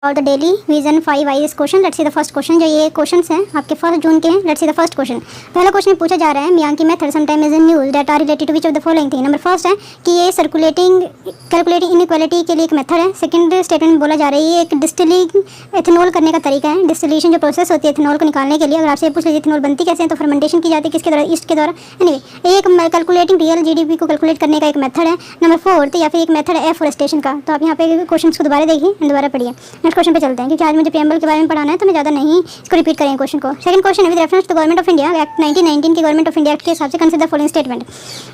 और the daily vision 5 IAS question. Let's see the first question. जो ये questions हैं आपके 1 जून के हैं। Let's see the first question. पहला क्वेश्चन पूछा जा रहा है Miyawaki method sometime is in news that are related to which of the following thing. Number first है कि ये कैलकुलेटिंग इनइक्वालिटी के लिए एक मेथड है। सेकंड स्टेटमेंट में बोला जा रहा है ये एक डिस्टिलिंग एथेनॉल करने का तरीका है। डिस्टिलेशन जो प्रोसेस होती है एथेनॉल को निकालने के लिए, अगर आपसे पूछ लीजिए एथेनॉल बनती कैसे है तो फर्मेंटेशन की जाती है किसके द्वारा, ईस्ट के द्वारा। एनीवे एक कैलकुलेटिंग रियल GDP को कैलकुलेट करने का एक मेथड है। नंबर फोर्थ या फिर एक मेथड है एफोरेस्टेशन का। तो आप यहाँ पे क्वेश्चन को दोबारा देखिए, दोबारा पढ़िए। नेक्स्ट क्वेश्चन पे चलते हैं क्योंकि आज मुझे प्रीएम्बल के बारे में पढ़ाना है तो मैं ज़्यादा नहीं इसको रिपीट करेंगे क्वेश्चन को। सेकंड क्वेश्चन है with reference to government of India act 1919 के गवर्नमेंट ऑफ इंडिया एक्ट के हिसाब से कंसिडर फॉलोइंग स्टेटमेंट।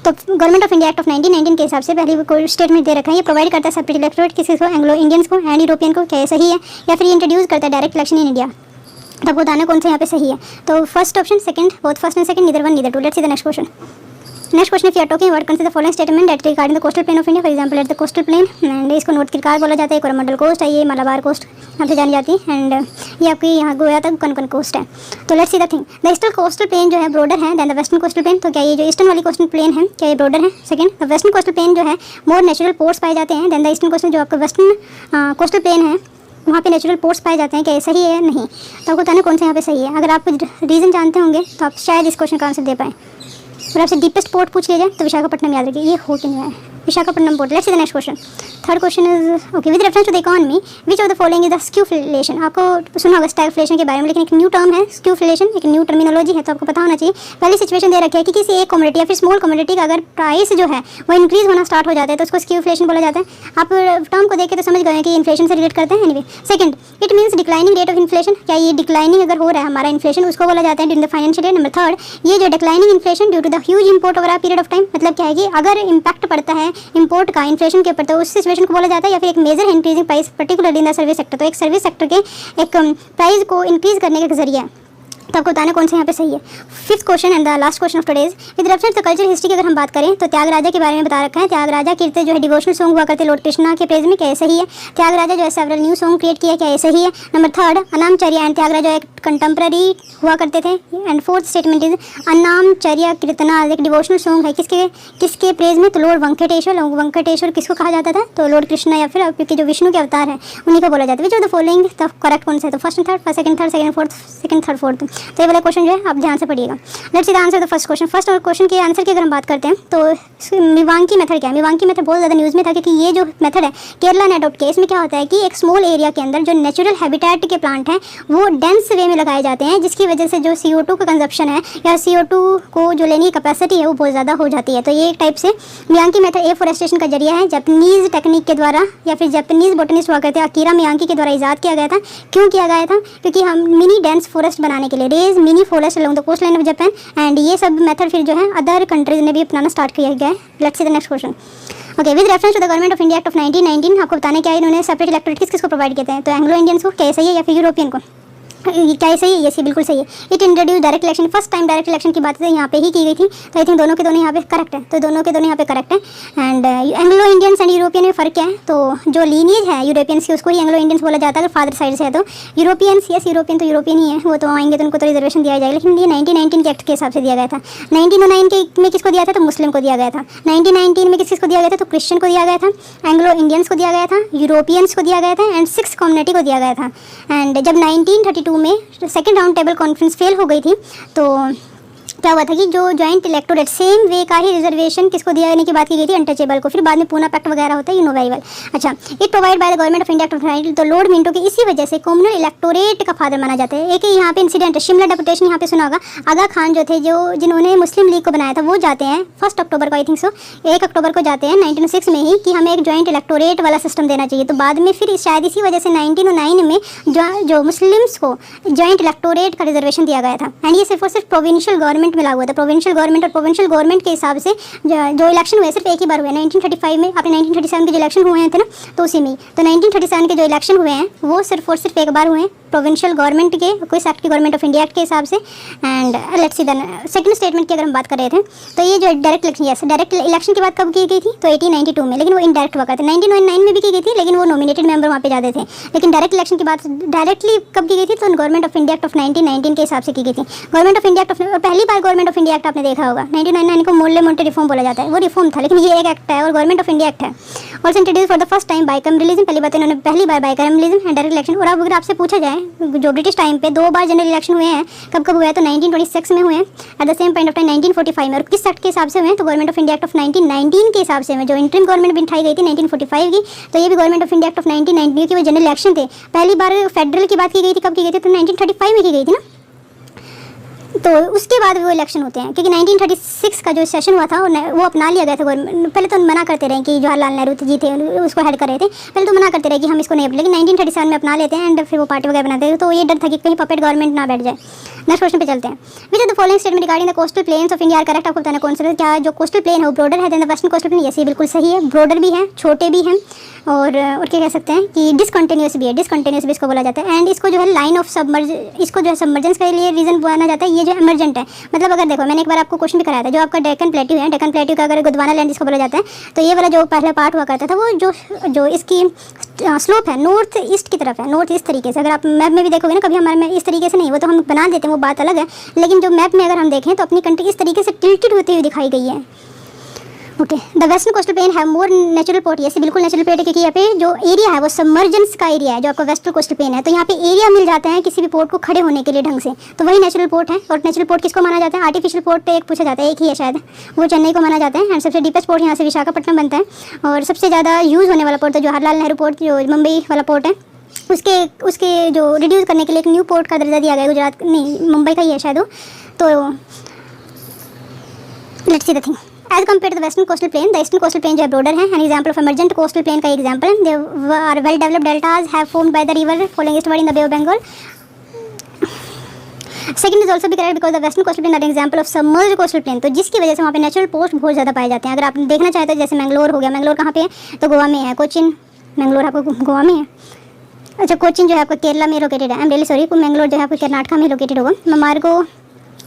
तो government of India act of 1919 के हिसाब से पहली स्टेटमेंट दे रखा है। ये प्रोवाइड करता है सेपरेट इलेक्टोरेट किसी को, एंग्लो इंडियंस को एंड यूरोपियन को, क्या सही है, या फिर इंट्रोड्यूस करता है डायरेक्ट इलेक्शन इन इंडिया। तो आपको बताना कौन सा यहाँ पे सही है। तो first option, second, both first and second, neither one neither two. Let's see the next question. Next question, if you are talking about consider the following statement that regarding the coastal plain of India. For example at the coastal plain, and इसको north Circar बोला जाता है, Coromandel coast है, ये Malabar coast यहाँ पे जानी जाती है, एंड ये आपकी यहाँ गोया तक कनकन कोस्ट है। तो let's see the thing, the eastern coastal plain जो है ब्रॉडर है than the western coastal plain. तो क्या ये जो ईस्टर्न वाली कोस्टल प्लेन है क्या ये ब्रॉडर है? Second, the western coastal plain जो है मोर नेचुरल पोर्ट्स पाए जाते हैं देन द ईस्टर्न कोस्टल। जो आपका वेस्टर्न कोस्टल प्लेन है वहाँ पे नेचुरल पोर्ट्स पाए जाते हैं, क्या ये सही है या नहीं। तो आपको बताना कौन सा यहाँ पे सही है। अगर आप रीज़न जानते होंगे तो आप शायद इस क्वेश्चन का आंसर दे पाएँ। और आपसे डीपेस्ट पोर्ट पूछ लिया जाए तो विशाखापट्टनम याद रखिए, ये हो कि नहीं है Visakhapatnam port. Let's see the next question. Third question is okay with reference to the economy which of the following is the skewflation. आपको सुना होगा स्टैगफ्लेशन के बारे में, लेकिन एक न्यू टर्म है स्क्यूफ्लेशन, एक न्यू टर्मिनोलॉजी है तो आपको पता होना चाहिए। पहली सिचुएशन दे रखी है कि किसी एक कमोडिटी या फिर स्मॉल कमोडिटी का अगर प्राइस जो है वो इंक्रीज होना स्टार्ट हो जाता है तो उसको स्क्यूफ्लेशन बोला जाता है। आप टर्म को देख के तो समझ गए कि इन्फ्लेशन से रिलेट करते हैं। Anyway second, it means declining rate of inflation. क्या ये डिक्लाइनिंग अगर हो रहा है हमारा इन्फ्लेशन उसको बोला जाता है during the financial year. Number third, ये जो declining inflation due to the huge import over a period of time, मतलब क्या है कि अगर इम्पैक्ट पड़ता है इंपोर्ट का इन्फ्लेशन के ऊपर तो उस सिचुएशन को बोला जाता है, या फिर एक major increasing price particularly in the service sector. तो एक सर्विस सेक्टर के एक प्राइस को इंक्रीज करने का जरिया है। तो आपको बताना कौन सा यहाँ पे सही है। Fifth question and the last question of today's with reference to culture history की अगर हम बात करें तो त्यागराजा के बारे में बता रखा है। त्यागराजा कीर्ति जो है डिवोशनल सॉन्ग हुआ करते लॉर्ड कृष्णा के प्रेज में, क्या सही है। त्यागराजा जो है सेवरल न्यू सॉन्ग क्रिएट किया, क्या सही है। नंबर थर्ड, अनामचर्या एंड त्यागराजा एक कंटेम्प्रेरी हुआ करते थे। एंड फोर्थ स्टेटमेंट इज अनामचर्या कीर्तना एक डिवोशनल सॉन्ग है किसके प्रेज में, तो लॉर्ड वेंकटेश्वर। वंकटेश्वर किसको कहा जाता था, तो लॉर्ड कृष्णा या फिर क्योंकि जो विष्णु के अवतार है उन्हीं को बोला जाता है। विच of the following the correct कौन सा है, तो first and third, second third, second fourth, second third fourth. तो ये वाला क्वेश्चन जो है आप ध्यान से पढ़िएगा। Let's see the answer the first question. First question के आंसर की अगर हम बात करते हैं तो मिवांकी मेथड क्या है। मिवांकी मेथड बहुत ज़्यादा न्यूज़ में था क्योंकि ये जो मेथड है केरला ने अडॉप्ट किया। इसमें क्या होता है कि एक स्मॉल एरिया के अंदर जो नेचुरल हैबिटेट के प्लांट हैं वो डेंस वे में लगाए जाते हैं, जिसकी वजह से जो CO2 का कंजप्शन है या CO2 को जो लेने की कैपेसिटी है वो बहुत ज़्यादा हो जाती है। तो ये एक टाइप से मियांकी मेथड एफोरेस्टेशन का जरिया है, जापानीज़ टेक्निक के द्वारा या फिर जापानीज़ बोटनिस्ट हुआ करते हैं अकीरा मियांकी के द्वारा इजाद किया गया था। क्यों किया गया था, क्योंकि हम मिनी डेंस फॉरेस्ट बनाने के लिए, raise mini forest along the coastline of Japan, and ये सब मेथड फिर जो है अदर कंट्रीज ने भी अपनाना स्टार्ट किया गया है। Let's see the next question. Okay with reference to the government of India act of 1919 आपको बताने क्या है इन्होंने सेपरेट इलेक्टोरेट किसको प्रोवाइड किए थे, तो एंग्लो इंडियंस को, क्या सही है, या फिर यूरोपियन को, क्या सही है, ये बिल्कुल सही है। It introduce direct election, first time direct election की बात यहाँ पे ही की गई थी। तो आई थिंक दोनों के दोनों यहाँ पे करेक्ट है, तो दोनों के दोनों यहाँ पे करेक्ट है। And Anglo Indians and European में फ़र्क क्या है, तो जो लीनियज है यूरोपियंस की उसको ही एंग्लो इंडियंस बोला जाता है अगर फादर साइड से है। तो यूरोपियंस यस यूरोपियन तो यूरोपियन ही है, वो तो आएंगे तो उनको तो रिजर्वेशन दिया जाएगा, लेकिन ये 1919 के एक्ट के हिसाब से दिया गया था। 1909 में किसको दिया था, तो मुस्लिम को दिया गया था। 1919 में किसको दिया गया था, तो क्रिश्चियन को दिया गया था, एंग्लो इंडियंस को दिया गया था, यूरोपियंस को दिया गया था, एंड 6 कम्युनिटी को दिया गया था। एंड जब 1932 में second round table conference fail हो गई थी तो क्या हुआ था कि जो जॉइंट इलेक्टोरेट सेम वे का ही रिजर्वेशन किसको दिया जाने की बात की गई थी, अनटचेबल को। फिर बाद में पूना पैक्ट वगैरह होता है यूनोवाइवल। अच्छा, it provide by the government of India act of 19, तो लॉर्ड मिंटो की इसी वजह से कॉमनल इलेक्टोरेट का फादर माना जाता है। एक यहाँ पे इंसिडेंट है, शिमला डेपुटेशन यहाँ पे सुना होगा। आगा खान जो थे जिन्होंने मुस्लिम लीग को बनाया था वो जाते हैं 1 अक्टूबर को, आई थिंक सो 1 अक्टूबर को जाते हैं 1906 में ही कि हमें एक जॉइंट इलेक्टोरेट वाला सिस्टम देना चाहिए। तो बाद में फिर शायद इसी वजह से 1909 में जो मुस्लिम्स को जॉइंट इलेक्टोरेट का रिजर्वेशन दिया गया था। एंड ये सिर्फ और सिर्फ प्रोविंशियल गवर्नमेंट में लागू हुआ था। प्रोविंशियल गवर्नमेंट और प्रोविंशियल गवर्नमेंट के हिसाब से जो इलेक्शन हुए सिर्फ एक ही बार हुए 1935 में। आपने 1937 के जो इलेक्शन हुए थे ना, तो उसी में ही तो 1937 के जो इलेक्शन हुए हैं वो सिर्फ और सिर्फ एक बार हुए हैं प्रोविंशियल गवर्नमेंट के कोई एक्ट की गवर्नमेंट ऑफ इंडिया एक्ट के हिसाब से। And let's see then second statement की अगर हम बात कर रहे थे तो ये जो direct election, yes direct election की बात कब की गई थी, तो 1892 में, लेकिन वो इनडायरेक्ट हुआ करते 1999 में भी की गई थी, लेकिन वो नॉमिनेटेड मेंबर वहाँ पे जाते थे। लेकिन डायरेक्ट इलेक्शन की बात डायरेक्टली कब की गई थी, तो government of India act of 1919 के हिसाब से की गई थी। Government of India act of पहली बार गवर्नमेंट ऑफ इंडिया एक्ट आपने देखा होगा 1999 को मोर्ले मोंटे रिफॉर्म बोला जाता है, वो रिफॉर्म था, लेकिन ये एक एक्ट है और गवर्नमेंट ऑफ इंडिया एक्ट है। Also introduce for the first time bicameralism, पहली बात इन्होंने पहली बार बाइकैमरलिज्म एंड डायरेक्ट इलेक्शन। और अब अगर आपसे पूछा जाए जो ब्रिटिश टाइम पे 2 बार जनरल इलेक्शन हुए हैं, कब कब हुए हैं, तो 1926 में हुए हैं, at the same point of time 1945 में, और किस एक्ट के हिसाब से हुए हैं, तो government of India act of 1919 के हिसाब से हुए, जो इंटरिम गवर्नमेंट बिठाई गई थी 1945 की, तो ये भी government of India act of 1919 की वो जनरल इलेक्शन थे। पहली बार फेडरल की बात की गई थी, कब की गई थी, तो 1935 में की गई थी ना, तो उसके बाद वो इलेक्शन होते हैं, क्योंकि 1936 का जो सेशन हुआ था वो अपना लिया गया था गवर्नमेंट। पहले तो मना करते रहे कि जवाहरलाल नेहरू जी थे उसको हेड कर रहे थे, पहले तो मना करते रहे कि हम इसको नहीं, लेकिन 1937 में अपना लेते हैं एंड फिर वो पार्टी वगैरह बनाते हैं, तो ये डर था कि कहीं पपेट गवर्नमेंट ना बैठ जाए। नेक्स्ट क्वेश्चन पे चलते हैं। Which of the following statement regarding the coastal plains of India are correct, आपको बताना कौन सा, क्या जो कोस्टल प्लेन है वो ब्रॉडर है than the western coastal plain, ये बिल्कुल सही है, ब्रॉडर भी है, छोटे भी हैं, और क्या कह सकते हैं कि डिसकंटिन्यूस भी है, डिसकंटिन्यूस भी इसको बोला जाता है। एंड इसको जो है लाइन ऑफ सबमर्ज, इसको जो है सबमर्जेंस के लिए रीजन माना जाता है, ये जो इमरजेंट है, मतलब अगर देखो मैंने एक बार आपको क्वेश्चन भी कराया था, जो आपका डेक्कन प्लेट्यू है, डेक्कन प्लेट्यू का अगर गोंडवाना लैंड जिसको बोला जाता है, तो ये वाला जो पहला पार्ट हुआ करता था वो जो इसकी स्लोप है नॉर्थ ईस्ट की तरफ है, नॉर्थ ईस्ट तरीके से। अगर आप मैप में भी देखोगे ना, कभी हमारे में इस तरीके से नहीं, वो तो हम बना देते हैं, वो बात अलग है, लेकिन जो मैप में अगर हम देखें तो अपनी कंट्री इस तरीके से टिल्टेड होती हुई दिखाई गई है। Okay, the western coastal plane है मोर नेचुरल पोर्ट, ये बिल्कुल नेचुरल पोर्ट है, क्योंकि यहाँ पे जो एरिया है वो सबमर्जेंस का एरिया है, जो आपका वेस्टर्न कोस्टल प्लेन है, तो यहाँ पे एरिया मिल जाता है किसी भी पोर्ट को खड़े होने के लिए ढंग से, तो वही नेचुरल पोर्ट है। और नेचुरल पोर्ट किसको माना जाता है, आर्टिफिशियल पोर्ट एक पूछा जाता है, एक ही है शायद, वो चेन्नई को माना जाता है। एंड सबसे डीपेस्ट पोर्ट यहाँ से विशाखापट्टनम बनता है, और सबसे ज़्यादा यूज़ होने वाला पोर्ट तो जवाहरलाल नेहरू पोर्ट जो मुंबई वाला पोर्ट है, उसके जो रिड्यूस करने के लिए एक न्यू पोर्ट का दर्जा दिया गया, गुजरात नहीं मुंबई का ही है शायद वो। तो let's see the thing as compare to the western coastal plain, the eastern coastal plain जो है ब्रॉडर है, an example of emergent coastal plain का example, they are well developed deltas have formed by the river following eastward in the bay of Bengal. Second is also भी correct because the western coastal plain are example of submerged coastal plain, तो जिसकी वजह से वहाँ पे natural post बहुत ज़्यादा पाए जाते हैं। अगर आप देखना चाहते हैं जैसे मैंगलोर हो गया, मैंगलोर कहाँ पे है, तो गोवा में है, कोचिन, मैंगलोर आपको गोवा में है, अच्छा कोचिन जो है आपका केरला में लोकेटेड है, I am really sorry, Mangalore जो है आपको कर्नाटका में लोकेटेड होगा, ममारगो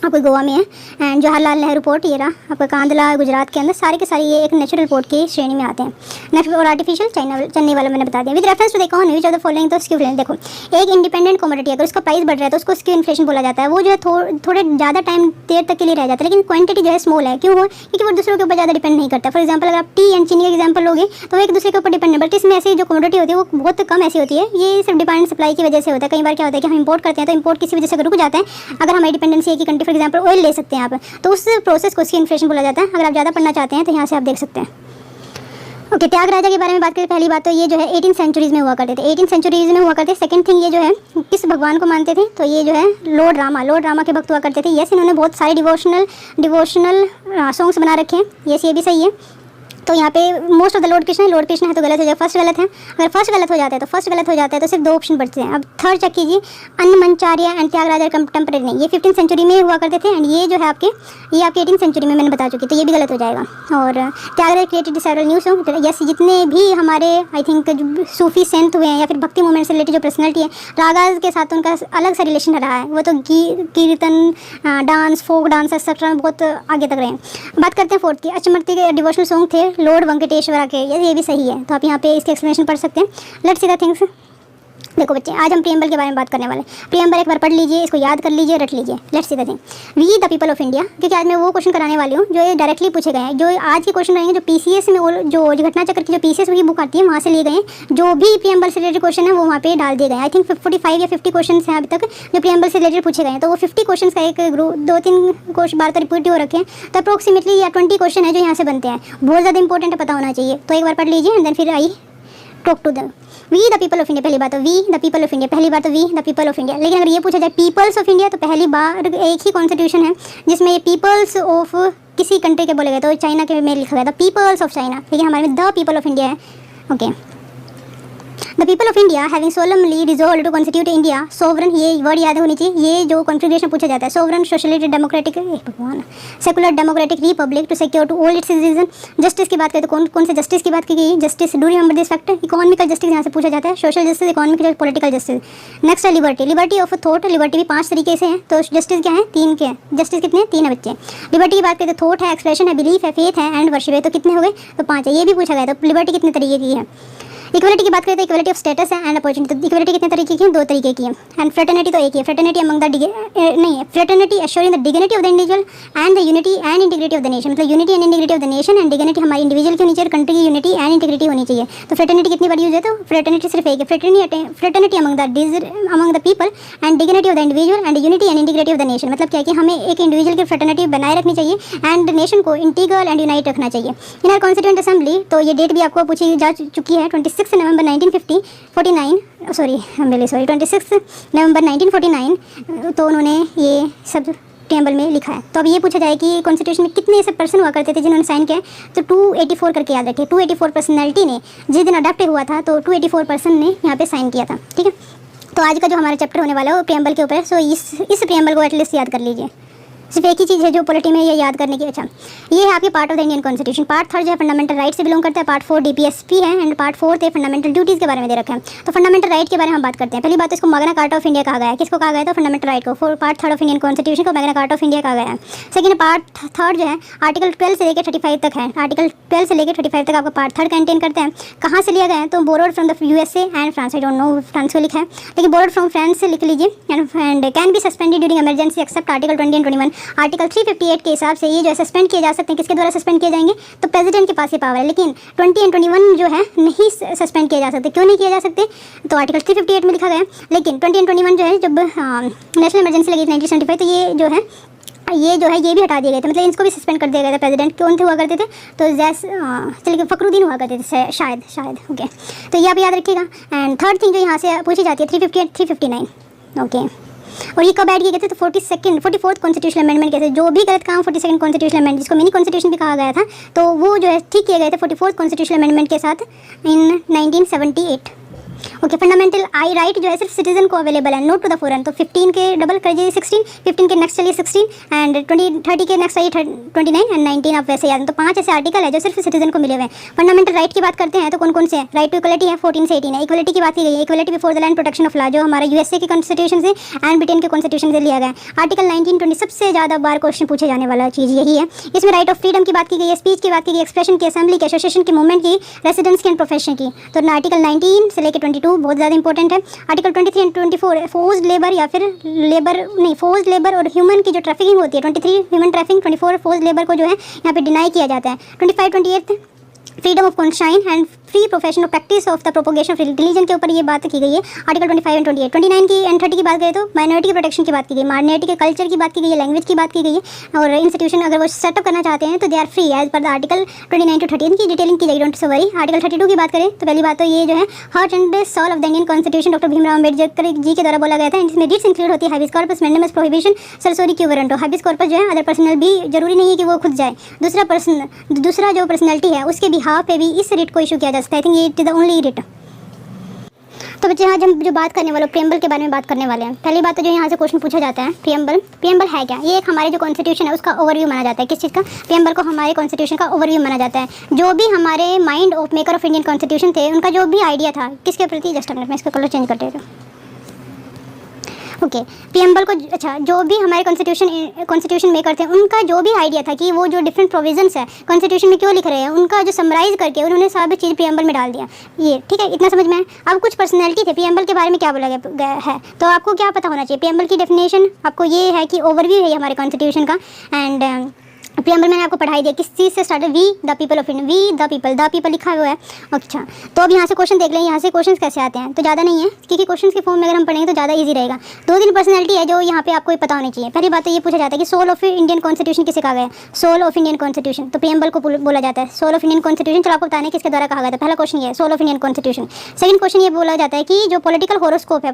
आपको गोवा में है, एंड जवाहरलाल नेहरू पोर्ट ये रहा आपका कांदला गुजरात के अंदर, सारे के सारे ये एक नेचुरल पोर्ट की श्रेणी में आते हैं। नेक्स्ट और आर्टिफिशियल चेन्नई वाला मैंने बता दिया। विद रेफरेंस टू देखो विच ऑफ द फॉलोइंग, तो इसकी देखो एक इंडिपेंडेंट कमोडिटी अगर उसका प्राइस बढ़ रहा है तो उसको स्क्यू इन्फ्लेशन बोला जाता है, वो जो है थोड़े ज़्यादा टाइम देर तक के लिए रह जाता है, लेकिन क्वांटिटी जो है स्मॉल है, क्यों हो, क्योंकि वो दूसरों के ऊपर ज़्यादा डिपेंड नहीं करता। फॉर एग्जाम्पल अगर आप टी एंड चीनी का एग्जाम्पल लोगे तो एक दूसरे के ऊपर डिपेंड है, बट इसमें ऐसी जो कमोडिटी होती है वो बहुत कम ऐसी होती है, ये सिर्फ डिमांड सप्लाई की वजह से होता है। कई बार क्या होता है कि हम इंपोर्ट करते हैं तो इंपोर्ट किसी वजह से रुक जाता है, अगर हमारी डिपेंडेंसी है कि कंट्री फॉर एग्जाम्पल ऑयल ले सकते हैं आप, तो उस प्रोसेस को उसकी इन्फ्लेशन बोला जाता है। अगर आप ज़्यादा पढ़ना चाहते हैं तो यहाँ से आप देख सकते हैं। ओके, त्याग राजा के बारे में बात करें, पहली बात तो ये जो है 18 सेंचुरीज़ में हुआ करते थे, 18 सेंचुरीज़ में हुआ करते। सेकंड थिंग ये जो है किस भगवान को मानते थे, तो ये जो है लॉर्ड रामा के भक्त हुआ करते थे। यस, इन्होंने बहुत सारे डिवोशनल सॉन्ग्स बना रखे हैं, यस ये भी सही है। तो यहाँ पे most of the Lord Krishna है तो गलत हो जाए, फर्स्ट गलत है। अगर फर्स्ट गलत हो जाता है तो सिर्फ 2 ऑप्शन बचते हैं। अब थर्ड चेक कीजिए, अन्नमंचार्य एंड त्यागराजा कंटेम्परेरी नहीं, ये 15th सेंचुरी में हुआ करते थे, एंड ये जो है आपके 18th सेंचुरी में मैंने बता चुकी, तो ये भी गलत हो जाएगा। और Tyagaraja created several new song, yes जितने भी हमारे आई थिंक सूफी सेंट हुए हैं या फिर भक्ति मूवमेंट से रिलेटेड जो पर्सनैलिटी है, रागाज के साथ उनका अलग सा रिलेशन रहा है, वो तो कीर्तन डांस फोक डांस एक्सेट्रा बहुत आगे तक रहे हैं। बात करते हैं फोर्थ की, अचमर्ती के डिवोशनल सॉन्ग थे लॉर्ड वेंकटेश्वरा के, ये भी सही है, तो आप यहाँ पे इसके एक्सप्लेनेशन पढ़ सकते हैं। Let's see the things. देखो बच्चे, आज हम प्रियम्बल के बारे में बात करने वाले हैं। प्रियम्बल एक बार पढ़ लीजिए, इसको याद कर लीजिए, रट लीजिए। Let's see the thing, we the people of India, क्योंकि आज मैं वो क्वेश्चन कराने वाली हूँ जो ये डायरेक्टली पूछे गए हैं। जो आज के क्वेश्चन रहेंगे जो पीसीएस में, जो घटना चक्र की जो पीसीएस की बुक आती है वहाँ से लिए गए हैं, जो भी प्रियम्बल से रिलेटेड क्वेश्चन है वो वहाँ पे डाल दिए गए हैं। आई थिंक 45 या 50 क्वेश्चन हैं अभी तक जो प्रियम्बल से रिलेटेड पूछे गए हैं, तो वो 50 क्वेश्चन का एक ग्रुप 2-3 क्वेश्चन बार तो रिपीट हो रखे हैं, तो अप्रोक्सीमेटली या 20 क्वेश्चन है जो यहाँ से बनते हैं। बहुत ज़्यादा इंपॉर्टेंट है, पता होना चाहिए, तो एक बार पढ़ लीजिए एंड देन फिर I talk to the we the people of India. पहली बात तो we the people of India, पहली बार तो we the people of India. लेकिन अगर ये पूछा जाए पीपल्स ऑफ इंडिया, तो पहली बार एक ही कॉन्स्टिट्यूशन है जिसमें ये पीपल्स ऑफ किसी कंट्री के बोले गए, तो चाइना के में लिखा गया था पीपल्स ऑफ चाइना, लेकिन हमारे में द पीपल ऑफ इंडिया है। Okay, the people of India having solemnly resolve to constitute India sovereign, ये वर्ड याद होनी चाहिए, ये जो कॉन्फ़िगरेशन पूछा जाता है, सोवरन सोशलिस्ट डेमोक्रेटिक भगवान secular democratic republic to secure to all its citizen. Justice की बात करें तो कौन से जस्टिस की बात की गई? Justice, do remember this fact. Economical justice यहाँ से पूछा जाता है, social justice, economic, political justice. Next है liberty, liberty of thought, liberty भी 5 तरीके से है, तो जस्टिस क्या है? 3 के, जस्टिस कितने? 3 है बच्चे। लिबर्टी की बात करें तो थॉट है, एक्सप्रेशन है, बिलीफ है, फेथ है एंड वर्शिप है, तो कितने हो गए? तो 5 है। ये भी पूछा गया, तो लिबर्टी कितने तरीके की है? इक्वलिटी की बात करें तो इक्वलिटी ऑफ स्टेटस है एंड अपॉर्चुनिटी, तो इक्वलिटी कितने तरीके की है? 2 तरीके की है। एंड फ्रेटर्निटी तो एक ही है, फ्रेटर्निटी अमंग द नहीं है, fraternity assuring the dignity of the individual and the unity and integrity of the nation, मतलब unity and integrity of the nation and dignity हमारी इंडिविजुअल की होनी चाहिए, कंट्री की यूनिटी एंड इंटीग्रिटी होनी चाहिए। तो फ्रेटर्निटी कितनी बार यूज है? तो फ्रेटर्निटी सिर्फ एक है, fraternity among the people and dignity of the individual and unity and integrity of the nation, मतलब क्या है कि हमें एक इंडिविजुअल की फ्रेटर्निटी बनाए रखनी चाहिए एंड नेशन को इंटीग्रल एंड यूनाइट रखना चाहिए। इन आवर कॉन्स्टिट्यूएंट असेंबली, तो ये डेट भी आपको पूछी जा चुकी है, 26 नवंबर 1949, सॉरी 26 नवंबर 1949, तो उन्होंने ये सब प्रीएम्बल में लिखा है। तो अब ये पूछा जाए कि कॉन्स्टिट्यूशन में कितने ऐसे पर्सन हुआ करते थे जिन्होंने साइन किया, तो 284 करके याद रखिए। 284 पर्सनैलिटी ने जिस दिन अडॉप्ट हुआ था, तो 284 पर्सन ने यहाँ पे साइन किया था, ठीक है। तो आज का जो हमारा चैप्टर होने वाला है वो प्रीएम्बल के ऊपर है, सो इस प्रीएम्बल को एटलीस्ट याद कर लीजिए। सिर्फ एक ही चीज़ है जो पॉलिटी में ये याद करने की। अच्छा, ये है आपके part of the Indian constitution. Part 3 जो है फंडामेंटल राइट से बिलोंग करता है, पार्ट 4 डीपीएसपी है एंड पार्ट 4 फंडामेंटल ड्यूटीज़ के बारे में दे रखा है। तो फंडामेंटल राइट के बारे में हम बात करते हैं। पहली बात तो इसको मैग्ना कार्टा ऑफ इंडिया कहा गया है। किसको कहा गया है? तो फंडामेंटल राइट को। पार्ट 3 ऑफ इंडियन कॉन्स्टिट्यूशन को मैग्ना कार्टा ऑफ इंडिया कहा गया है। सेकंड पार्ट 3 जो है आर्टिकल 12 से लेकर 35 तक है। आर्टिकल 12 से लेकर 35 तक आपका पार्ट 3 कंटेन करते हैं। कहाँ से लिया गया है? तो borrowed from the USA and France. I don't know France को लिखा है, लेकिन बोरोड फ्रॉम फ्रांस से लिख लीजिए। And can be suspended during emergency except article 20 and 21। Article 358 के हिसाब से ये जो है सस्पेंड किए जा सकते हैं। किसके द्वारा सस्पेंड किए जाएंगे? तो प्रेसिडेंट के पास ये पावर है, लेकिन 20 एंड 21 जो है नहीं सस्पेंड किए जा सकते। क्यों नहीं किए जा सकते? तो आर्टिकल 358 में लिखा गया है। लेकिन 20 एंड 21 जो है जब नेशनल इमरजेंसी लगी 1975, तो ये जो है ये भी हटा दिए गए थे, मतलब इसको भी सस्पेंड कर दिया गया था। प्रेसिडेंट कौन थे हुआ करते थे? तो चलिए फखरुद्दीन हुआ करते थे शायद ओके, तो ये आप याद रखिएगा। एंड थर्ड थिंग जो यहाँ से पूछी जाती है 358 359 ओके, और ये कब ऐड किए गए थे? तो 44th कॉन्स्टिट्यूशनल अमेंडमेंट के, जो भी गलत काम 42nd कॉन्स्टिट्यूशनल अमेंडमेंट, जिसको मिनी कॉन्स्टिट्यूशन भी कहा गया था, तो वो जो है ठीक किए गए थे 44th कॉन्स्टिट्यूशनल अमेंडमेंट के साथ इन 1978 ओके। फंडामेंटल आई राइट जो है सिर्फ सिटीजन को अवेलेबल है, नोट टू द फॉरेन। तो 15 के डबल कर दीजिए 16, 15 के नेक्स्ट चलिए 16 एंड 30 के नेक्स्ट आइए 29 एंड 19 आप वैसे याद। तो 5 ऐसे आर्टिकल है जो सिर्फ सिटीजन को मिले हुए हैं। फंडामेंटल राइट की बात करते हैं तो कौन कौन से हैं? राइट टू इक्वलिटी है 14 से 18 है। इक्वलिटी की बात की गई है, equality before the land protection of law, जो हमारा यूएसए की कॉन्स्टिट्यूशन से एंड ब्रिटेन के कॉन्स्टिट्यूशन से लिया गया है। आर्टिकल 1920 सबसे ज़्यादा बार क्वेश्चन पूछे जाने वाला चीज़ यही है। इसमें राइट ऑफ फ्रीडम की बात की गई है, स्पीच की बात की गई, एक्सप्रेशन की, असेंबली की, एसोसिएशन की, मूवमेंट की, रेसिडेंस की एंड प्रोफेशन की। तो आर्टिकल 19 से लेकर 22 बहुत ज़्यादा इंपॉर्टेंट है। आर्टिकल 23 एंड 24 फोर्स्ड लेबर या फिर फोर्स्ड लेबर और ह्यूमन की जो ट्रैफिकिंग होती है, 23 ह्यूमन ट्रैफिकिंग, 24 फोर्स्ड लेबर को जो है यहाँ पे डिनाई किया जाता है। 25 28 freedom of conscience and free professional practice of the propagation of religion के ऊपर ये बात की गई है। आर्टिकल 25 एंड 28 29 की एंड 30 की बात करें तो माइनॉरिटी के प्रोटेक्शन की बात की गई, माइनॉरिटी के कल्चर की बात की गई है, लैंग्वेज की बात की गई है, और इंस्टीट्यूशन अगर वो सेटअप करना चाहते हैं तो they are free as per the article 29 to 30 की डिटेलिंग की जाएगी, डोंट वरी। आर्टिकल 32 की बात करें तो पहली बात तो ये जो है heart and soul of the Indian constitution doctor Bhimrao Ambedkar ji के द्वारा बोला गया था। इसमें डिट्स इंक्लूड होती है हाइबिस कॉर्पस, मैंडेमस प्रोहिबिशन, सरसोरी क्यूवरेंटो। हाइबिस कॉर्पस जो है अदर पर्सनल भी जरूरी नहीं है कि वो खुद जाए, दूसरा जो पर्सनैलिटी है उसके बिहाफ पे भी इस रिट को इशू किया जा सकता है। आई थिंक ये it is the only writ. तो बच्चे आज हम जो बात करने वाले प्रीएम्बल के बारे में बात करने वाले हैं। पहली बात तो जो यहाँ से क्वेश्चन पूछा जाता है, प्रीएम्बल है क्या? ये एक हमारे जो कॉन्स्टिट्यूशन है उसका ओवरव्यू माना जाता है। किस चीज़ का? प्रीएम्बल को हमारे कॉन्स्टिट्यूशन का ओवरव्यू माना जाता है। जो भी हमारे mind of maker of Indian constitution थे, उनका जो भी आइडिया था किसके प्रति, जस्ट अ मिनट में इसका कलर चेंज कर देता हूँ ओके। प्रीएम्बल को अच्छा जो भी हमारे कॉन्स्टिट्यूशन मेकर थे उनका जो भी आइडिया था कि वो जो डिफरेंट प्रोविजंस है कॉन्स्टिट्यूशन में क्यों लिख रहे हैं, उनका जो समराइज करके उन्होंने सब चीज़ प्रीएम्बल में डाल दिया। ये ठीक है, इतना समझ में है। अब कुछ पर्सनैलिटी थे प्रीएम्बल के बारे में क्या बोला गया है, तो आपको क्या पता होना चाहिए। प्रीएम्बल की डेफिनेशन आपको ये है कि ओवरव्यू है हमारे कॉन्स्टिट्यूशन का। एंड प्रीएम्बल मैंने आपको पढ़ाई दिया किस चीज़ से स्टार्ट है, we the people of India, we the people लिखा हुआ है। अच्छा, तो अब यहाँ से क्वेश्चन देख लें, यहाँ से क्वेश्चन कैसे आते हैं, तो ज़्यादा नहीं है क्योंकि क्वेश्चन के फॉर्म में अगर हम पढ़ेंगे तो ज़्यादा इजी रहेगा। 2-3 पर्सनैलिटी है जो यहाँ पे आपको पता होनी चाहिए। पहली बात तो ये पूछा जाता है कि सोल ऑफ इंडियन कॉन्स्टिट्यूशन किसे कहा गया है, सोल ऑफ इंडियन कॉन्स्टिट्यूशन, तो प्रीएम्बल को बोला जाता है सोल ऑफ इंडियन कॉन्स्टिट्यूशन। चलो आपको बताने किसके द्वारा कहा गया था। पहला क्वेश्चन ये है soul of Indian constitution. Second question ये बोला जाता है कि जो पॉलिटिकल होरोस्कोप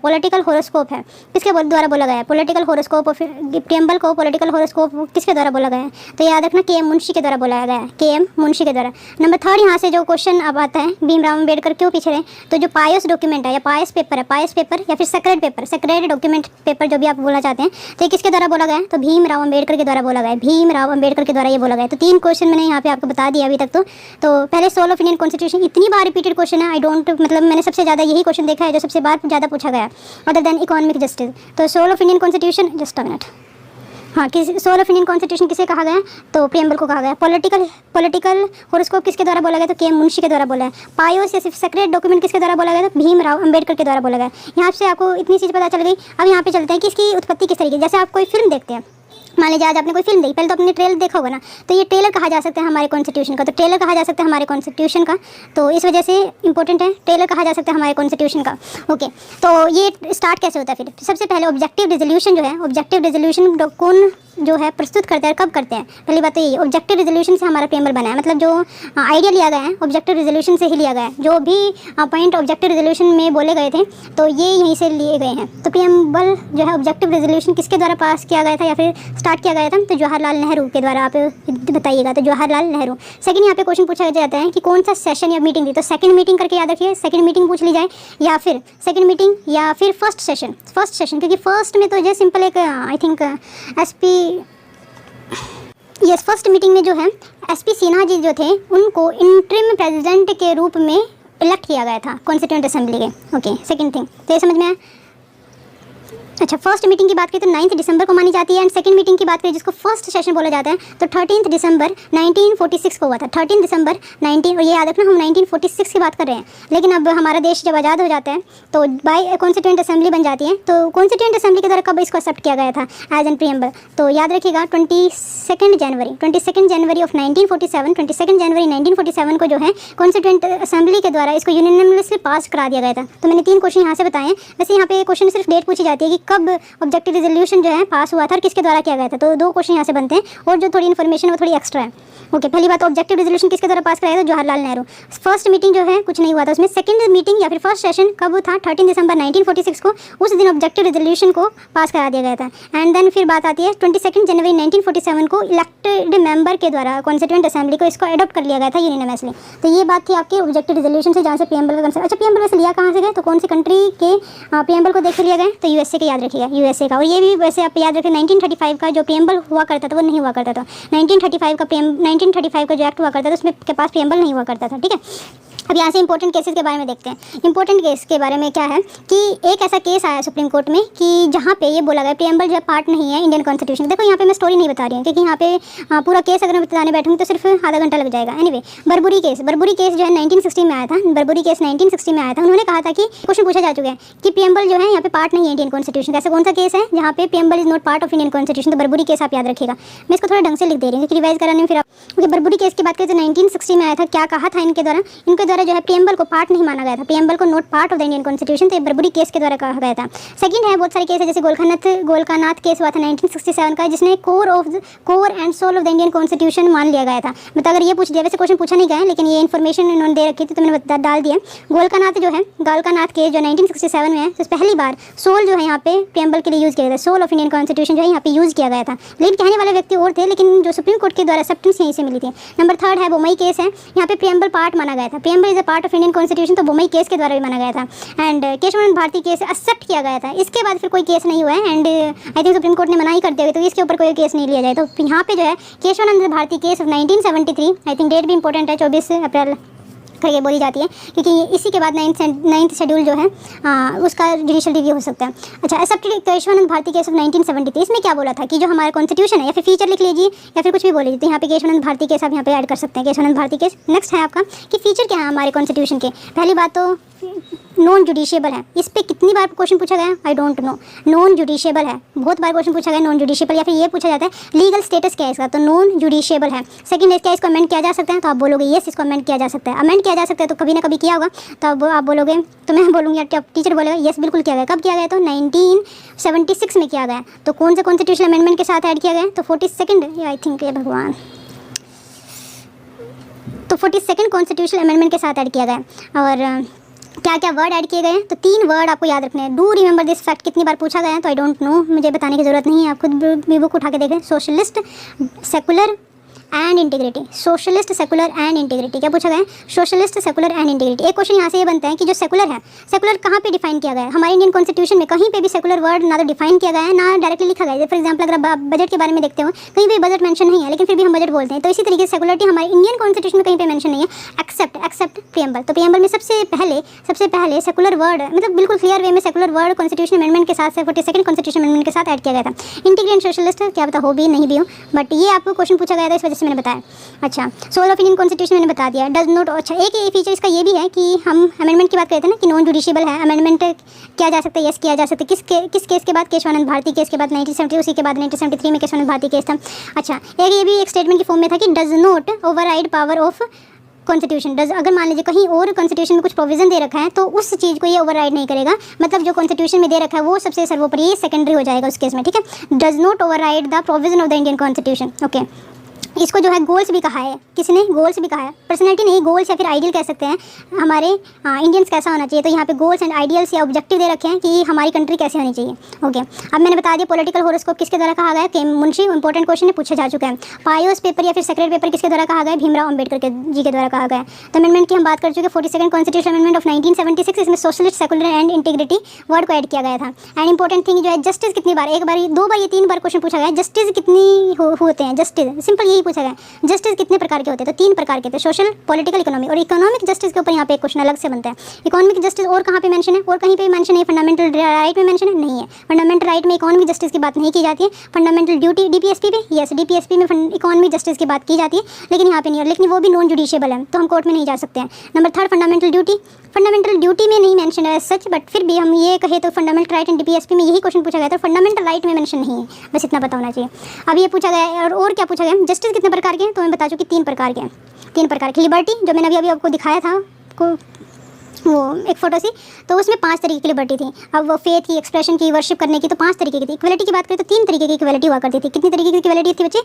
है किसके द्वारा बोला गया है, पॉलिटिकल होरोस्कोप ऑफ प्रीएम्बल को पॉलिटिकल होरोस्कोप किसके द्वारा बोला गया है, तो याद रखना के एम मुंशी के द्वारा बोला गया है, के एम मुंशी के द्वारा। नंबर 3 यहाँ से जो क्वेश्चन अब आता है, भीमराव अम्बेडकर क्यों पीछे रहे, तो जो पायस डॉक्यूमेंट है या पायस पेपर है, पायस पेपर या फिर sacred paper, sacred document paper जो भी आप बोलना चाहते हैं, तो ये किसके द्वारा बोला गया है, तो भीमराव अम्बेडकर के द्वारा बोला गया है, भीमराव अम्बेडकर के द्वारा ये बोला गया है। तो 3 क्वेश्चन मैंने यहाँ पे आपको बता दिया अभी तक। तो पहले सोल ऑफ इंडियन कॉन्स्टिट्यूशन, इतनी बार रिपीटेड क्वेश्चन है, आई डोंट मतलब मैंने सबसे ज़्यादा यही क्वेश्चन देखा है जो सबसे बार ज़्यादा पूछा गया अदर देन इकोनॉमिक जस्टिस। तो soul of Indian constitution, just a minute, हाँ, किस सोल ऑफ इंडियन कॉन्स्टिट्यूशन किसे कहा गया है, तो प्रियम्बल को कहा गया। पॉलिटिकल हॉरोस्कोप किसके द्वारा बोला गया, तो के एम मुंशी के द्वारा बोला है। पायोस या सेक्रेट डॉक्यूमेंट किसके द्वारा बोला गया, तो भीमराव अम्बेडकर के द्वारा बोला गया। यहाँ से आपको इतनी चीज़ पता चल गई। अब यहाँ पे चलते हैं कि इसकी उत्पत्ति किस तरीके, जैसे आप कोई फिल्म देखते हैं, मान लीजिए आज आपने कोई फिल्म देखी, पहले तो आपने ट्रेलर देखा होगा ना, तो ये ट्रेलर कहा जा सकता है हमारे कॉन्स्टिट्यूशन का, तो ट्रेलर कहा जा सकता है हमारे कॉन्स्टिट्यूशन का, तो इस वजह से इंपॉर्टेंट है, ट्रेलर कहा जा सकता है हमारे कॉन्स्टिट्यूशन का। ओके, तो ये स्टार्ट कैसे होता है फिर, सबसे पहले ऑब्जेक्टिव रेजोल्यूशन जो है, ऑब्जेक्टिव रेजोल्यूशन कौन जो है प्रस्तुत करते हैं, कब करते हैं, पहली बात तो ये ऑब्जेक्टिव रेजोल्यूशन से हमारा प्रियम्बल बना है, मतलब जो आइडिया लिया गया है ऑब्जेक्टिव रेजोल्यूशन से ही लिया गया है, जो भी पॉइंट ऑब्जेक्टिव रेजोल्यूशन में बोले गए थे तो ये यहीं से लिए गए हैं। तो प्रियम्बल जो है ऑब्जेक्टिव रेजोल्यूशन किसके द्वारा पास किया गया था या फिर स्टार्ट किया गया था, तो जवाहरलाल नेहरू के द्वारा, आप बताइएगा, तो जवाहरलाल नेहरू। सेकंड यहाँ पे क्वेश्चन पूछा जाता है कि कौन सा सेशन या मीटिंग थी, तो सेकंड मीटिंग करके याद रखिए, सेकंड मीटिंग पूछ ली जाए, या फिर सेकंड मीटिंग या फिर फर्स्ट सेशन, क्योंकि फर्स्ट में तो जो सिंपल एक I think yes first meeting में जो है एसपी सिन्हा जी जो थे उनको इंटरिम प्रेसिडेंट के रूप में इलेक्ट किया गया था कॉन्स्टिट्यूएंट असेंबली के। ओके, सेकंड थिंग, तो ये समझ में आया। अच्छा, फर्स्ट मीटिंग की बात करें तो 9 दिसंबर को मानी जाती है, एंड सेकंड मीटिंग की बात करें जिसको फर्स्ट सेशन बोला जाता है तो 13 दिसंबर 1946 को हुआ था, 13 दिसंबर 19, और ये याद रखना हम 1946 की बात कर रहे हैं। लेकिन अब हमारा देश जब आज़ाद हो जाता है तो बाय कॉन्स्टिट्यूएंट असेंबली बन जाती है, तो कॉन्स्टिट्यूएंट असेंबली के द्वारा कब इसको एक्सेप्ट किया गया था एज एन प्रियम्बल, तो याद रखिएगा 22 जनवरी ऑफ 1947, 22 जनवरी 1947 को जो है कॉन्स्टिट्यूएंट असेंबली के द्वारा इसको यूनिनमसली पास करा दिया गया था। तो मैंने 3 क्वेश्चन यहाँ से बताए हैं। वैसे यहाँ पे क्वेश्चन सिर्फ डेट पूछी जाती है कि कब ऑब्जेक्टिव रेजोल्यूशन जो है पास हुआ था और किसके द्वारा किया गया था, तो 2 क्वेश्चन यहाँ से बनते हैं, और जो थोड़ी इन्फॉर्मेशन वो थोड़ी एक्स्ट्रा है। ओके, पहली बात ऑब्जेक्टिव रेजोल्यूशन किसके द्वारा पास कराया था, जवाहरलाल नेहरू। फर्स्ट मीटिंग जो है कुछ नहीं हुआ था उसमें, सेकंड मीटिंग या फिर फर्स्ट सेशन कब था, 13 दिसंबर 1946 को, उस दिन ऑब्जेक्टिव रेजोल्यूशन को पास करा दिया गया था। एंड देन फिर बात आती है 22 जनवरी 1947 को इलेक्टेड मेंबर के द्वारा कॉन्स्टिट्यूएंट असेंबली को इसको अडॉप्ट कर लिया गया था यूनिनमसली। तो ये बात थी आपके ऑब्जेक्टिव रेजोल्यूशन से, जहाँ से प्रियम्बल का कंसेप्ट। अच्छा, प्रियम्बल वैसे लिया कहाँ से गए, तो कौन सी कंट्री के प्रियम्बल को देख के लिया गया, तो यूएसए के, याद रखिएगा यूएसए का। और ये भी वैसे आप याद रखें 1935 का जो प्रियम्बल हुआ करता था वो नहीं हुआ करता था, 1935 का जो एक्ट हुआ करता था उसमें के पास प्रियम्बल नहीं हुआ करता था। ठीक है, अब यहाँ से इंपॉर्टेंट केसेस के बारे में देखते हैं। इंपॉर्टेंट केस के बारे में क्या है कि एक ऐसा केस आया सुप्रीम कोर्ट में कि जहाँ पे ये बोला गया प्रियम्बल जो पार्ट नहीं है इंडियन कॉन्स्टिट्यूशन। देखो यहाँ पे मैं स्टोरी नहीं बता रही हूँ क्योंकि यहाँ पे पूरा केस अगर मैं बताने बैठूँगी तो सिर्फ आधा घंटा लग जाएगा। एनीवे, बरबुरी केस जो है 1960 में आया था, बरबुरी केस 1960 में आया था। उन्होंने कहा था कि क्वेश्चन पूछा जा चुका है कि प्रियम्बल जो है यहाँ पे पार्ट नहीं है इंडियन कॉन्स्टिट्यूशन। ऐसा कौन सा केस है जहाँ पे preamble is not part of Indian constitution, तो बरबुरी केस आप याद रखिएगा। मैं इसको थोड़ा ढंग से लिख दे रही हूँ क्योंकि रिवाइज कराने में फिर आप बरबुरी केस की बात करें तो 1960 में आया था। क्या कहा था इनके द्वारा जो है प्रियम्बल को पार्ट नहीं माना गया था, प्रियम्बल को not part of the Indian constitution, तो ये बरबुरी केस के द्वारा कहा गया था। सेकंड है बहुत सारे केस है, जैसे गोलकानाथ केस हुआ था 1967 का, जिसने core and soul of the Indian constitution मान लिया गया था। मतलब अगर ये पूछ दिया, वैसे क्वेश्चन पूछा नहीं गया लेकिन ये इन्फॉर्मेशन इन्होंने दे रखी थी तो मैंने डाल दिया। गोलकानाथ केस जो 1967 में है, तो पहली बार सोल जो है यहाँ पे प्रियम्बल के लिए यूज़ किया गया था, सोल ऑफ इंडियन कॉन्स्टिट्यूशन जो है यहाँ पे यूज़ किया गया था। लेकिन कहने वाले व्यक्ति और थे, लेकिन जो सुप्रीम कोर्ट के द्वारा एक्सेप्टेंस यहीं से मिली थी। नंबर 3 है बोमई केस है, यहाँ पे प्रियम्बल पार्ट माना गया था, preamble is a part of Indian constitution, तो बोमई केस के द्वारा भी माना गया था। And Kesavananda Bharati case accept किया गया था। इसके बाद फिर कोई केस नहीं हुआ है, and I think supreme court ने मना ही कर दिया, तो इसके ऊपर कोई केस नहीं लिया जाए। तो यहाँ पे जो है Kesavananda Bharati case of 1973, I think date भी इंपॉर्टेंट है, 24 अप्रैल करके बोली जाती है क्योंकि इसी के बाद 9th शेड्यूल जो है उसका जुडिशियल रिव्यू हो सकता है। अच्छा, accepted Kesavananda Bharati case of 1973, इसमें क्या बोला था कि जो हमारा कॉन्स्टिट्यूशन है, या फिर फीचर लिख लीजिए या फिर कुछ भी बोल लीजिए, तो यहाँ पे केशवानंद भारती केस आप यहाँ पे ऐड कर सकते हैं, केशवानंद भारती केस। नेक्स्ट है आपका कि फीचर क्या है हमारे कॉन्स्टिट्यूशन के। पहली बात तो नॉन जुडिशियबल है, इस पर कितनी बार क्वेश्चन पूछा गया आई डोंट नो। नॉन जुडिशियबल है, बहुत बार क्वेश्चन पूछा गया नॉन जुडिशियबल, या फिर ये पूछा जाता है लीगल स्टेटस क्या है इसका, तो नॉन जुडिशियबल है। सेकंड है क्या इसको अमेंड किया जा सकता है, तो आप बोलोगे येस इसको अमेंड किया जा सकता है। अमेंड किया जा सकता है तो कभी ना कभी किया होगा, तो अब आप बोलोगे, तो मैं बोलूँगी टीचर बोलेगा येस बिल्कुल किया गया। कब किया गया, तो 1976 में किया गया। तो कौन से कॉन्स्टिट्यूशन अमेंडमेंट के साथ ऐड किया गया, तो 42 आई थिंक, ये भगवान, तो 42 कॉन्स्टिट्यूशनल अमेंडमेंट के साथ ऐड किया गया। और क्या क्या वर्ड ऐड किए गए हैं, तो 3 वर्ड आपको याद रखने हैं। डू रिमेंबर दिस फैक्ट कितनी बार पूछा गया है, तो आई डोंट नो, मुझे बताने की ज़रूरत नहीं है, आप खुद भी बुक उठा के देखें। Socialist, secular, and integrity, socialist, secular and integrity. क्या पूछा गया है? Socialist, secular and integrity. एक क्वेश्चन यहाँ से ये बनता है कि जो सेकुलर है, सेकुलर कहाँ पे डिफाइन किया गया है? हमारे इंडियन कॉन्स्टिट्यूशन में कहीं पे भी सेकुलर वर्ड ना तो डिफाइन किया गया है, ना डायरेक्टली लिखा गया है। फॉर एग्जाम्पल अगर आप बजट के बारे में देखते हो, कहीं भी बजट मेंशन नहीं है, लेकिन फिर भी हम बजट बोलते हैं। तो इसी तरीके से सेकुलरिटी हमारे इंडियन कॉन्स्टिट्यूशन में कहीं पे मेंशन नहीं है, एक्सेप्ट प्रियम्बल। तो प्रियम्बल में सबसे पहले सेकुलर वर्ड, मतलब बिल्कुल क्लियर वे में सेकुलर वर्ड कॉन्स्टिट्यूशन अमेंडमेंट के साथ 42nd कॉन्स्टिट्यूशन अमेंडमेंट के साथ ऐड किया गया था। इंटीग्रेट सोशलिस्ट क्या पता हो भी नहीं भी हो, बट ये आपको क्वेश्चन पूछा गया था, इस वजह से मैंने बताया। अच्छा, सोल ऑफ इंडियन कॉन्स्टिट्यूशन मैंने बता दिया। डज नॉट, अच्छा एक फीचर इसका ये भी है कि हम अमेंडमेंट की बात करते हैं ना कि नॉन जुडिशियबल है, अमेंडमेंट किया जा सकता है, यस किया जा सकता है। किस केस के बाद? केशवानंद भारती केस के बाद 1970, उसी के बाद 1973 में केशवानंद भारती केस था। अच्छा, ये भी एक स्टेटमेंट की फॉर्म में था कि does not override power of constitution. Does, अगर मान लीजिए कहीं और कॉन्स्टिट्यूशन में कुछ प्रोविजन दे रखा है तो उस चीज़ को ये ओवरराइड नहीं करेगा, मतलब जो कॉन्स्टिट्यूशन में दे रखा है वो सबसे सर्वोपरि, ये सेकेंडरी हो जाएगा उस केस में, ठीक है। Does not override the provision of the Indian constitution. Okay, इसको जो है गोल्स भी कहा है, किसने? गोल्स भी कहा है, पर्सनैलिटी नहीं, गोल्स या फिर आइडियल कह सकते हैं हमारे इंडियंस कैसा होना चाहिए। तो यहाँ पे गोल्स एंड आइडियल्स या ऑब्जेक्टिव दे रखे हैं कि हमारी कंट्री कैसे होनी चाहिए। ओके, अब मैंने बता दिया पॉलिटिकल होरोस्कोप किसके द्वारा कहा गया है? के मुंशी। इंपॉर्टेंट क्वेश्चन है, पूछा जा चुका है। पायोस पेपर या फिर सेक्रेट पेपर किसके द्वारा कहा गया है? भीमराव अम्बेडकर जी के द्वारा कहा गया है। तो अमेंडमेंट की हम बात कर चुके हैं, 42nd कॉन्स्टिट्यूशन अमेंडमेंट ऑफ 1976। इसमें socialist, secular and integrity word को ऐड किया गया था। एंड इंपॉर्टेंट थिंग जो है, जस्टिस कितनी बार, एक बार, दो बार, ये 3 बार क्वेश्चन पूछा गया है। जस्टिस कितनी होते हैं? जस्टिस सिंपल यही पूछा गया है, जस्टिस कितने प्रकार के होते हैं? तो 3 प्रकार के थे, सोशल, पॉलिटिकल, इकोनॉमिक। और इकोनॉमिक जस्टिस के ऊपर यहाँ पे एक क्वेश्चन अलग से बनता है। इकोनॉमिक जस्टिस और कहाँ पे मेंशन है? और कहीं पे मेंशन है? फंडामेंटल राइट में मेंशन है? नहीं है। फंडामेंटल राइट में इकोनॉमिक जस्टिस की बात नहीं की जाती है। फंडामेंटल ड्यूटी डीपीएसपी पे, यस डीपीएसपी में इकोनॉमिक जस्टिस की बात की जाती है, लेकिन यहाँ पे नहीं है, लेकिन वो भी नॉन जुडिशियबल है, तो हम कोर्ट में नहीं जा सकते हैं। Number 3 fundamental duty. Fundamental duty में नहीं मेंशन है सच, बट फिर भी हम ये कहे तो फंडामेंटल राइट एंड डीपीएसपी में यही क्वेश्चन पूछा गया था, फंडामेंटल राइट में मेंशन नहीं है, बस इतना पता होना चाहिए। अब ये पूछा गया है, और क्या पूछा गया? जस्टिस कितने प्रकार के हैं? तो मैं बता चुकी 3 प्रकार के हैं। 3 प्रकार की। लिबर्टी, जो मैंने अभी आपको दिखाया था वो एक फोटो सी, तो उसमें 5 तरीके की लिबर्टी थी। अब वो फेथ की, एक्सप्रेशन की, वर्शिप करने की, तो 5 तरीके की थी। इक्वलिटी की बात करें तो 3 तरीके की इक्वलिटी हुआ करती थी। कितनी तरीके की इक्वलिटी थी बच्चे?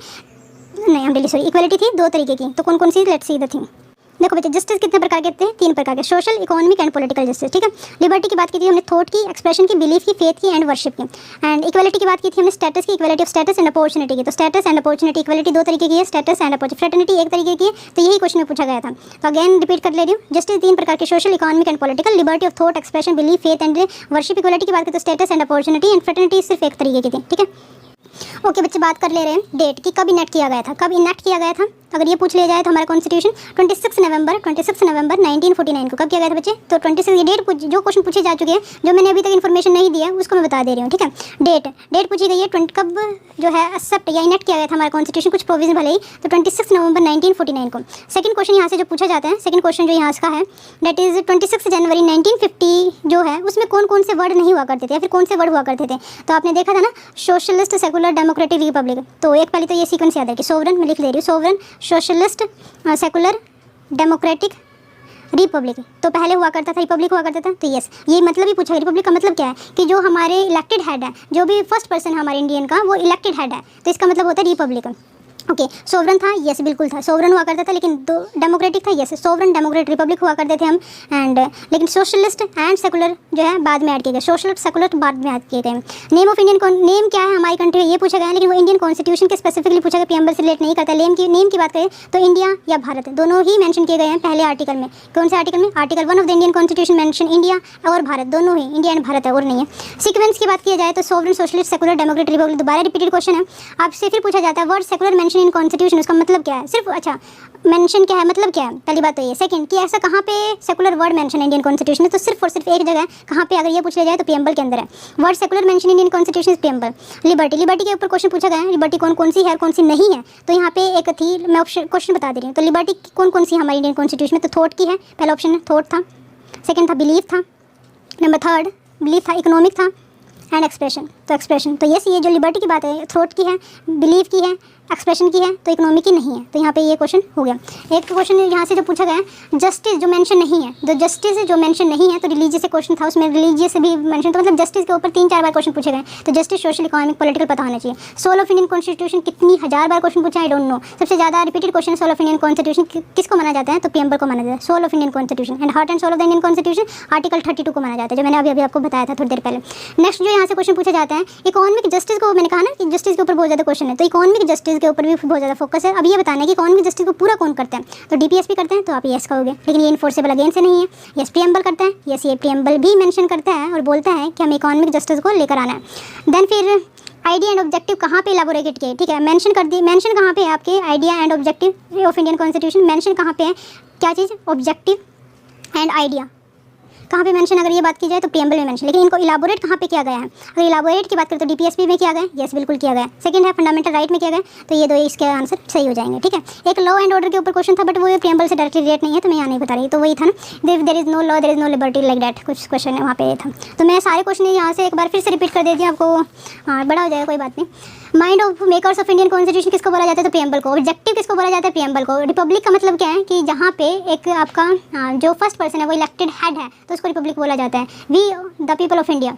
नहीं, हम सॉरी, इक्वलिटी थी 2 तरीके की। तो कौन कौन सी? Let's see the thing. देखो बच्चे, जस्टिस कितने प्रकार के थे? 3 प्रकार के, social, economic and political justice, ठीक है। लिबर्टी की बात की थी हमने थॉट की, एक्सप्रेशन की, बिलीफ की, फेथ की एंड वर्शिप की। एंड इक्वलिटी की बात की थी हमने स्टेटस की, equality of status and opportunity की। तो स्टेटस एंड अपॉर्चुनिटी, इक्वलिटी 2 तरीके की है, स्टेटस एंड अपॉर्चुनिटी। फ्रेटर्निटी 1 तरीके की है, तो यही क्वेश्चन में पूछा गया था। तो अगेन रिपीट कर ले रही हूँ, जस्टिस 3 प्रकार के, social, economic and political. Liberty of thought, expression, belief, faith and worship. Equality की बात करें तो status and opportunity. And fraternity सिर्फ 1 तरीके की थी, ठीक है। ओके बच्चे, बात कर ले रहे हैं डेट की, कब इनेक्ट किया गया था? कब इनेक्ट किया गया था? अगर ये पूछ लिया जाए तो हमारा कॉन्स्टिट्यूशन 26 नवंबर 1949 को कब किया गया था बच्चे? तो 26 ये डेट जो क्वेश्चन पूछे जा चुके हैं, जो मैंने अभी तक इन्फॉर्मेशन नहीं दिया उसको मैं बता दे रही हूँ, ठीक है। डेट पूछी गई है, कब जो है एक्सेप्ट या इनेक्ट किया गया था हमारा कॉन्स्टिट्यूशन, कुछ प्रोविजन भले ही, तो 26 नवंबर 1949 को। सेकंड क्वेश्चन यहाँ से जो पूछा जाता है, सेकंड क्वेश्चन जो यहाँ का है, दैट इज 26 जनवरी 1950 जो है, उसमें कौन कौन से वर्ड नहीं हुआ करते थे या फिर कौन से वर्ड हुआ करते थे? तो आपने देखा था ना, सोशलिस्ट, सेकुलर, डेमोक्रेटिक, रिपब्लिक। तो एक पहले तो ये सीक्वेंस याद है कि सोवरन, मैं लिख ले रही हूँ, sovereign, socialist, secular, democratic, Republic. तो पहले हुआ करता था रिपब्लिक हुआ करता था। तो यस, ये मतलब ही पूछा, रिपब्लिक का मतलब क्या है कि जो हमारे इलेक्टेड हेड है, जो भी फर्स्ट पर्सन है हमारे इंडियन का, वो इलेक्टेड हेड है, तो इसका मतलब होता है रिपब्लिक। ओके, सोवरन था, यस बिल्कुल था, सोवरन हुआ करता था, लेकिन दो डेमोक्रेटिक था, यस सोवरन, डेमोक्रेट, रिपब्लिक हुआ करते थे हम। एंड लेकिन सोशलिस्ट एंड सेकुलर जो है बाद में ऐड किए गए, सोशलिस्ट सेकुलर बाद में ऐड किए गए। नेम ऑफ इंडियन, नेम क्या है हमारी कंट्री, ये पूछा गया है, लेकिन वो इंडियन कॉन्स्टिट्यूशन के स्पेसिफिकली पूछा गया, प्रीएम्बल से रिलेट नहीं करता। नेम की बात करें तो इंडिया या भारत दोनों ही मेंशन किए गए हैं पहले आर्टिकल में। कौन से आर्टिकल में? Article 1 of the Indian constitution mention India और भारत, दोनों ही, इंडिया एंड भारत है और नहीं है। सीक्वेंस की बात की जाए तो sovereign, socialist, secular, Democrat, Republic, दोबारा रिपीटेड क्वेश्चन है आपसे। फिर पूछा जाता है word secular mention in constitution, उसका मतलब क्या है? सिर्फ अच्छा मेंशन क्या है, मतलब क्या है? पहली बात तो ये। सेकंड कि ऐसा कहाँ पे सेकुलर वर्ड मेंशन है इंडियन कॉन्स्टिट्यूशन में? तो सिर्फ और सिर्फ एक जगह है, कहाँ पे? अगर ये पूछ लिया जाए तो प्रीएम्बल के अंदर है। Word secular mention Indian constitution is preamble. Liberty के ऊपर क्वेश्चन पूछा गया है, लिबर्टी कौन कौन सी है और कौन सी नहीं है? तो यहाँ पे एक थी, मैं ऑप्शन क्वेश्चन बता दे रही हूँ। तो लिबर्टी कौन कौन सी हमारी इंडियन कॉन्स्टिट्यूशन में? तो थॉट की है, पहला ऑप्शन थॉट था। सेकंड था बिलीफ था। नंबर 3 बिलीफ था, इकोनॉमिक था एंड एक्सप्रेशन। तो एक्सप्रेशन, तो यस ये जो लिबर्टी की बात है, थ्रोट की है, बिलीफ की है, एक्सप्रेशन की है, तो इकोनॉमिक की नहीं है। तो यहाँ पे ये क्वेश्चन हो गया। एक क्वेश्चन यहाँ से जो पूछा गया है जस्टिस जो मेंशन नहीं है, तो जस्टिस जो मेंशन नहीं है, तो रिलीजियस से क्वेश्चन था, उसमें रिलीजियस भी मेंशन, तो मतलब जस्टिस के ऊपर 3-4 बार क्वेश्चन पूछे गए। तो जस्टिस, सोशल, इकोनॉमिक, पॉलिटिकल पता होना चाहिए। सोल ऑफ इंडियन कॉन्स्टिट्यूशन कितनी 1000 बार क्वेश्चन पूछा, आई डोंट नो। सबसे ज़्यादा repeated question soul of Indian constitution किसको माना जाता है? तो प्रीएम्बल को माना जाता है, soul of Indian constitution. And heart and soul of the Indian constitution article 32 को माना जाता है, जो मैंने अभी आपको बताया था थोड़ी देर पहले। नेक्स्ट जो यहाँ से क्वेश्चन पूछा जाता है इकोनॉमिक जस्टिस को, मैंने कहा ना कि जस्टिस के ऊपर बहुत ज़्यादा क्वेश्चन है, तो इकोनॉमिक जस्टिस जस्टिस के ऊपर भी बहुत ज़्यादा फोकस है। अब ये बताना है कि इकोनॉमिक जस्टिस को पूरा कौन करता है, तो DPSP करते हैं, तो आप येस कहोगे, लेकिन ये इन्फोर्सेबल अगेन से नहीं है। यस प्रीएम्बल करता है, यस ये प्रीएम्बल भी मेंशन करता है और बोलता है कि हमें इकोनॉमिक जस्टिस को लेकर आना है। देन फिर आइडिया एंड ऑब्जेक्टिव कहाँ पे इलाबोरेट किए, ठीक है, मेंशन कर दी, मेंशन कहाँ पे है आपके idea and objective of Indian constitution, mention कहाँ पे है, क्या चीज़, ऑब्जेक्टिव एंड आइडिया कहाँ पे मेंशन, अगर ये बात की जाए तो प्रीएम्बल में मेंशन, लेकिन इनको इलाबोरेट कहाँ पे किया गया है, अगर इलाबोरेट की बात करें तो DPSP में किया गया, यस बिल्कुल किया गया। सेकंड है फंडामेंटल राइट में किया गया, तो ये दो इसके आंसर सही हो जाएंगे, ठीक है। एक लॉ एंड ऑर्डर के ऊपर क्वेश्चन था, बट वो प्रीएम्बल से डायरेक्टली रिलेट नहीं है, तो मैं यहाँ नहीं बता रही, तो वही था ना, there is no law there is no liberty like that, कुछ क्वेश्चन है वहाँ पे था। तो मैं सारे क्वेश्चन यहाँ से एक बार फिर से रिपीट कर देती हूँ आपको, हाँ बड़ा हो जाएगा, कोई बात नहीं। Mind of makers of Indian constitution किसको बोला जाता है, तो प्रीएम्बल को। ऑब्जेक्टिव किसको बोला जाता है, प्रीएम्बल को। रिपब्लिक का मतलब क्या है कि जहाँ पे एक आपका जो फर्स्ट पर्सन है वो इलेक्टेड हेड है, तो उसको रिपब्लिक बोला जाता है। We the people of India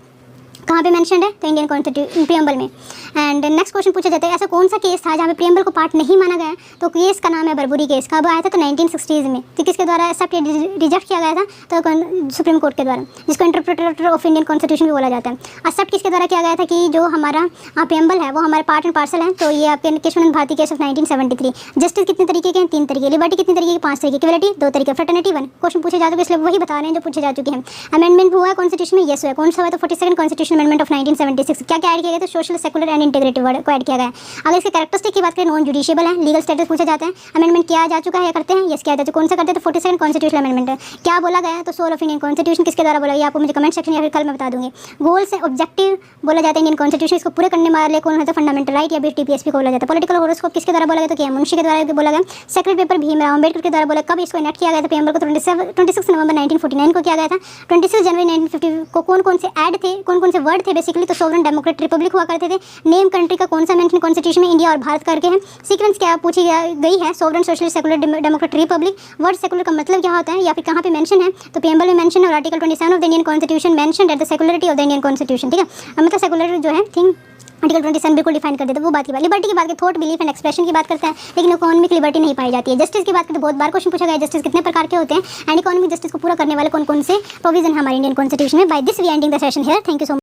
कहाँ पे मेंशनड है, तो इंडियन कॉन्स्टिट्यूशन प्रीएम्बल में। एंड नेक्स्ट क्वेश्चन पूछा जाता है, ऐसा कौन सा केस था जहाँ पे प्रीएम्बल को पार्ट नहीं माना गया, तो केस का नाम है बरबरी केस। कब आया था, तो 1960s में। तो किसके द्वारा एक्सेप्ट रिजेक्ट किया गया था, तो सुप्रीम कोर्ट के द्वारा, जिसको इंटरप्रेटर ऑफ इंडियन कॉन्स्टिट्यूशन भी बोला जाता है। एक्सेप्ट किसके द्वारा किया गया था कि जो हमारा प्रीएम्बल है वो हमारे पार्ट एंड पार्सल है, तो ये आपके Kesavananda Bharati case of 1973। Justice कितने तरीके के हैं, 3 तरीके। लिबर्टी कितने तरीके की, 5 तरीके। इक्वलिटी 2 तरीके। फ्रेटर्निटी 1। क्वेश्चन पूछे जा चुके इसलिए वही बता रहे हैं जो पूछे जा चुके हैं। अमेंडमेंट हुआ है कॉन्स्टिट्यूशन में, यस हुआ है। कौन सा हुआ, तो 42nd कॉन्स्टिट्यूशन अमेंडमेंट ऑफ 1976। क्या क्या ऐड किया गया, तो social, secular and integrative word को ऐड किया गया है। अगर इसके कैरेक्टरिस्टिक की बात करें, नॉन जुडिशियबल है। लीगल स्टेटस पूछा जाता है। अमेंडमेंट किया जा चुका है या करते हैं, यस किया जा चुका। कौन सा करते हैं, तो 42nd कॉन्स्टिट्यूशनल अमेंडमेंट है। क्या बोला गया है, तो सोल ऑफ इंडियन कॉन्स्टिट्यूशन किसके द्वारा बोला गया, आपको मुझे कमेंट सेक्शन या फिर कल मैं बता दूंगी। गोल्स है, ऑब्जेक्टिव बोला जाता है इंडियन कॉन्स्टिट्यूशन, इसको पूरे करने वाले कौन होता है, फंडामेंटल राइट या DPSP को बोला जाता है। पॉलिटिकल होरोस्कोप किसके द्वारा बोला गया, तो क्या मुंशी के द्वारा बोला गया। सेक्रेट पेपर भीमराव अम्बेडकर के द्वारा बोला। कब इसको इनेक्ट किया गया था प्रीएम्बल को, 26 नवंबर 1949 को किया गया था। 26 जनवरी 1950 को कौन कौन से ऐड थे, कौन कौन से वर्ड थे बेसिकली, तो सोवरेन डेमोक्रेटिक रिपब्लिक हुआ करते थे। नेम कंट्री का कौन सा मेंशन कॉन्स्टिट्यूशन में, इंडिया और भारत करके है। सीक्वेंस क्या पूछी गई है, sovereign, socialist, secular, democratic Republic. Word secular का मतलब क्या होता है या फिर कहाँ पे मेंशन है, तो प्रीएम्बल में मेंशन है। और article 27 of the Indian constitution mention at the secularity of the Indian constitution, ठीक है। मतलब सेकुलर जो है थिंग आर्टिकल 27 बिल्कुल डिफाइन कर देते हैं। वो बात की बात, लिबर्टी की बात करते, थॉट, बिलीफ एंड एक्सप्रेशन की बात करते हैं, लेकिन इकोनॉमिक लिबर्टी नहीं पाई जाती है। जस्टिस की बात करते, बहुत बार क्वेश्चन पूछा गया जस्टिस कितने प्रकार के होते हैं, एंड इकोनॉमिक जस्टिस को पूरा करने वाले कौन कौन से प्रोविजन है हमारे इंडियन कॉन्स्टिट्यूशन में। By this we ending the session here, thank you so much.